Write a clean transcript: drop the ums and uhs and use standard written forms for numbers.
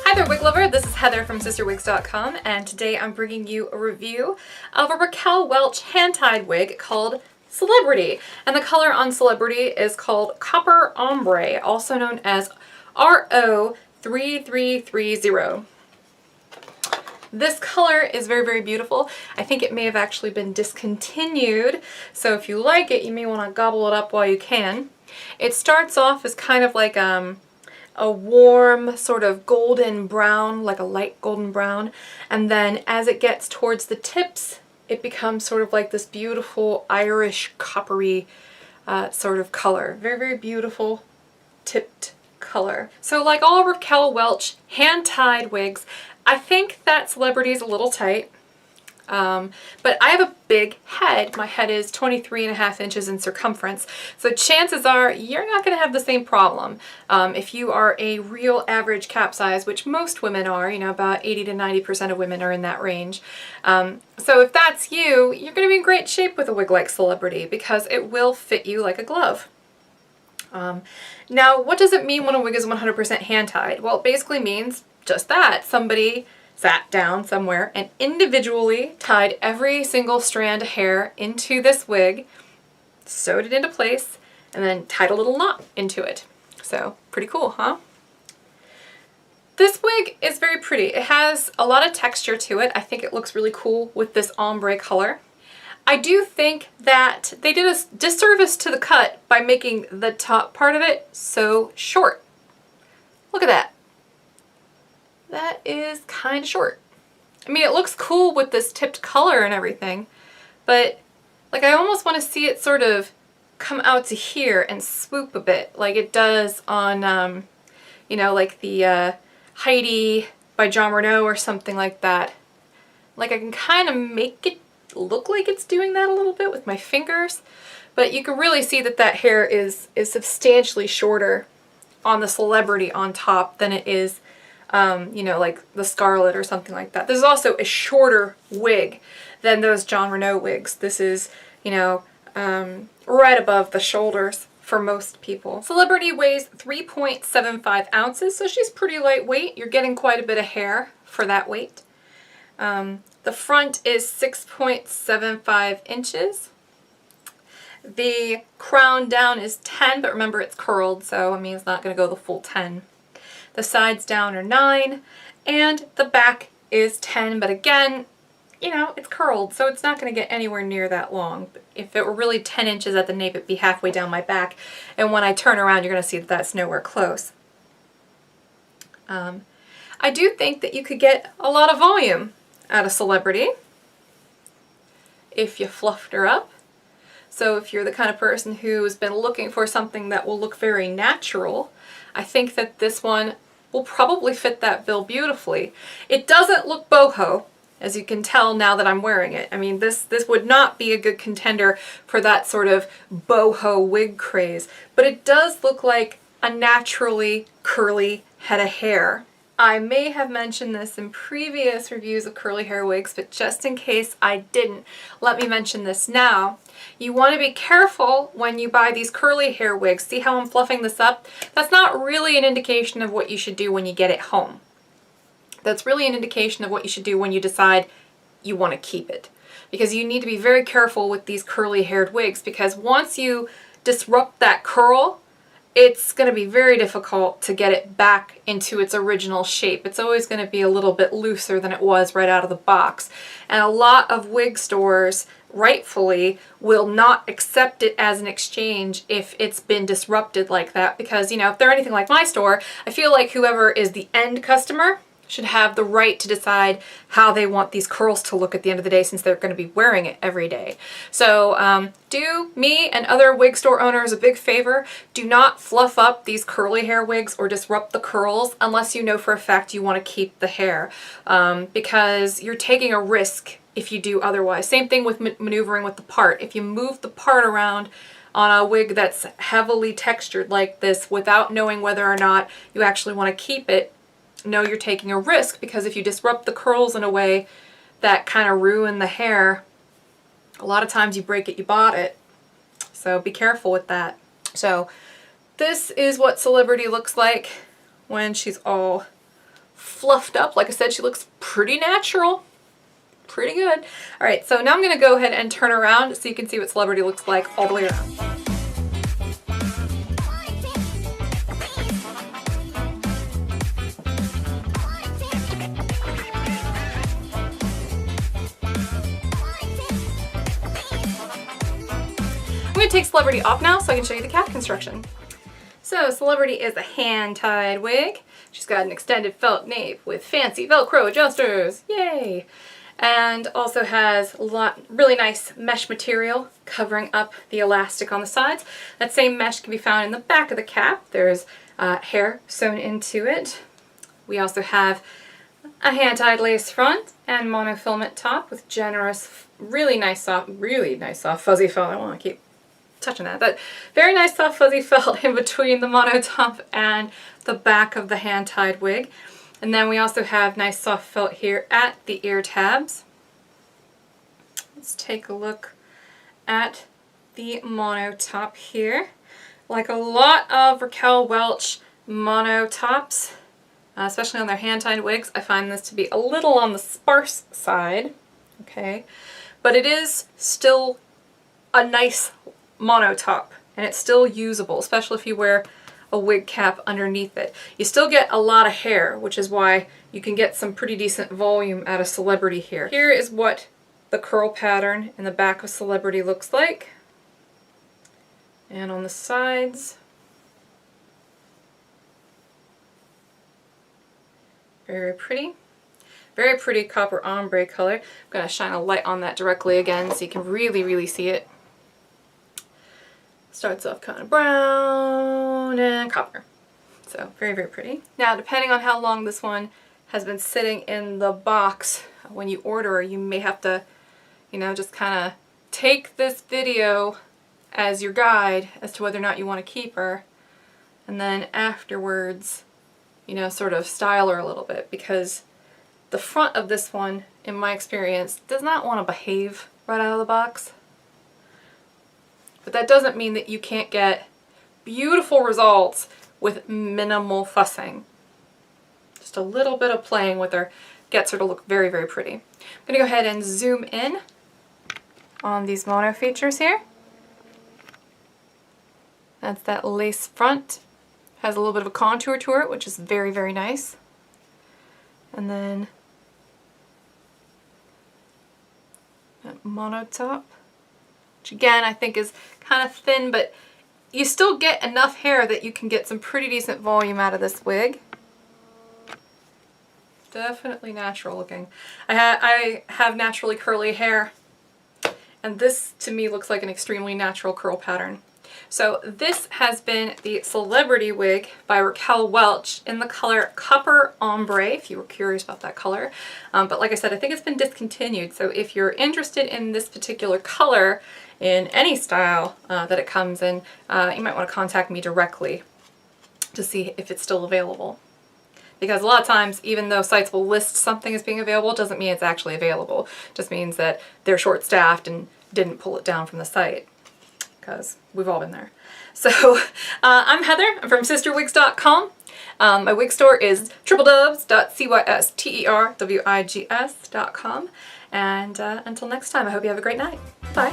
Hi there, wig lover. This is Heather from CysterWigs.com, and today I'm bringing you a review of a Raquel Welch hand-tied wig called Celebrity. And the color on Celebrity is called Copper Ombre, also known as RO3330. This color is very, very beautiful. I think it may have actually been discontinued, so if you like it, you may want to gobble it up while you can. It starts off as kind of like a warm sort of golden brown, like a light golden brown, and then as it gets towards the tips, it becomes sort of like this beautiful Irish coppery sort of color. Very, very beautiful tipped color. So like all Raquel Welch hand-tied wigs, I think that Celebrity is a little tight. But I have a big head. My head is 23.5 inches in circumference, so chances are you're not going to have the same problem. If you are a real average cap size, which most women are, you know, about 80 to 90% of women are in that range. So if that's you, you're going to be in great shape with a wig like Celebrity because it will fit you like a glove. Now, what does it mean when a wig is 100% hand-tied? Well, it basically means just that. Somebody sat down somewhere and individually tied every single strand of hair into this wig, sewed it into place, and then tied a little knot into it. So pretty cool, huh? This wig is very pretty. It has a lot of texture to it. I think it looks really cool with this ombre color. I do think that they did a disservice to the cut by making the top part of it so short. Look at that. That is kind of short. I mean, it looks cool with this tipped color and everything, but like I almost want to see it sort of come out to here and swoop a bit like it does on, you know, like the Heidi by John Renault or something like that. Like I can kind of make it look like it's doing that a little bit with my fingers, but you can really see that that hair is substantially shorter on the Celebrity on top than it is you know, like the Scarlet or something like that. This is also a shorter wig than those John Renault wigs. This is, you know, right above the shoulders for most people. Celebrity weighs 3.75 ounces, so she's pretty lightweight. You're getting quite a bit of hair for that weight. The front is 6.75 inches. The crown down is 10, but remember it's curled, so I mean it's not going to go the full 10. The sides down are 9, and the back is 10, but again, you know, it's curled, so it's not going to get anywhere near that long. If it were really 10 inches at the nape, it'd be halfway down my back, and when I turn around, you're going to see that that's nowhere close. I do think that you could get a lot of volume out of Celebrity if you fluffed her up. So if you're the kind of person who's been looking for something that will look very natural, I think that this one will probably fit that bill beautifully. It doesn't look boho, as you can tell now that I'm wearing it. I mean, this would not be a good contender for that sort of boho wig craze, but it does look like a naturally curly head of hair. I may have mentioned this in previous reviews of curly hair wigs, but just in case I didn't, let me mention this now. You want to be careful when you buy these curly hair wigs. See how I'm fluffing this up? That's not really an indication of what you should do when you get it home. That's really an indication of what you should do when you decide you want to keep it. Because you need to be very careful with these curly haired wigs, because once you disrupt that curl, it's going to be very difficult to get it back into its original shape. It's always going to be a little bit looser than it was right out of the box. And a lot of wig stores, rightfully, will not accept it as an exchange if it's been disrupted like that. Because, you know, if they're anything like my store, I feel like whoever is the end customer should have the right to decide how they want these curls to look at the end of the day, since they're going to be wearing it every day. So do me and other wig store owners a big favor. Do not fluff up these curly hair wigs or disrupt the curls unless you know for a fact you want to keep the hair, because you're taking a risk if you do otherwise. Same thing with maneuvering with the part. If you move the part around on a wig that's heavily textured like this without knowing whether or not you actually want to keep it, know you're taking a risk, because if you disrupt the curls in a way that kind of ruin the hair, a lot of times you break it, you bought it. So be careful with that. So this is what Celebrity looks like when she's all fluffed up. Like I said, she looks pretty natural. Pretty good. All right, so now I'm gonna go ahead and turn around so you can see what celebrity looks like all the way around. I'm gonna take celebrity off now so I can show you the cap construction. So celebrity is a hand-tied wig. She's got an extended felt nape with fancy Velcro adjusters. Yay! And also has really nice mesh material covering up the elastic on the sides. That same mesh can be found in the back of the cap. There's hair sewn into it. We also have a hand-tied lace front and monofilament top with generous, really nice soft fuzzy felt. I don't want to keep touching that, but very nice soft fuzzy felt in between the mono top and the back of the hand-tied wig. And then we also have nice soft felt here at the ear tabs. Let's take a look at the mono top here. Like a lot of Raquel Welch mono tops, especially on their hand-tied wigs, I find this to be a little on the sparse side, okay? But it is still a nice mono top, and it's still usable, especially if you wear a wig cap underneath it. You still get a lot of hair, which is why you can get some pretty decent volume out of celebrity here. Here is what the curl pattern in the back of celebrity looks like. And on the sides, very pretty. Very pretty copper ombre color. I'm going to shine a light on that directly again so you can really see it. Starts off kind of brown and copper. So very pretty. Now, depending on how long this one has been sitting in the box, when you order, you may have to, you know, just kind of take this video as your guide as to whether or not you want to keep her, and then afterwards, you know, sort of style her a little bit, because the front of this one, in my experience, does not want to behave right out of the box. But that doesn't mean that you can't get beautiful results with minimal fussing. Just a little bit of playing with her gets her to look very pretty. I'm going to go ahead and zoom in on these mono features here. That's that lace front. Has a little bit of a contour to it, which is very nice. And then that mono top, which again I think is kind of thin, but you still get enough hair that you can get some pretty decent volume out of this wig. Definitely natural looking. I have naturally curly hair, and this to me looks like an extremely natural curl pattern. So this has been the Celebrity wig by Raquel Welch in the color Copper Ombre, if you were curious about that color. But like I said, I think it's been discontinued, so if you're interested in this particular color in any style that it comes in, you might want to contact me directly to see if it's still available. Because a lot of times, even though sites will list something as being available, doesn't mean it's actually available. It just means that they're short-staffed and didn't pull it down from the site. Because we've all been there. So I'm Heather. I'm from CysterWigs.com. My wig store is www.cysterwigs.com. And until next time, I hope you have a great night. Bye.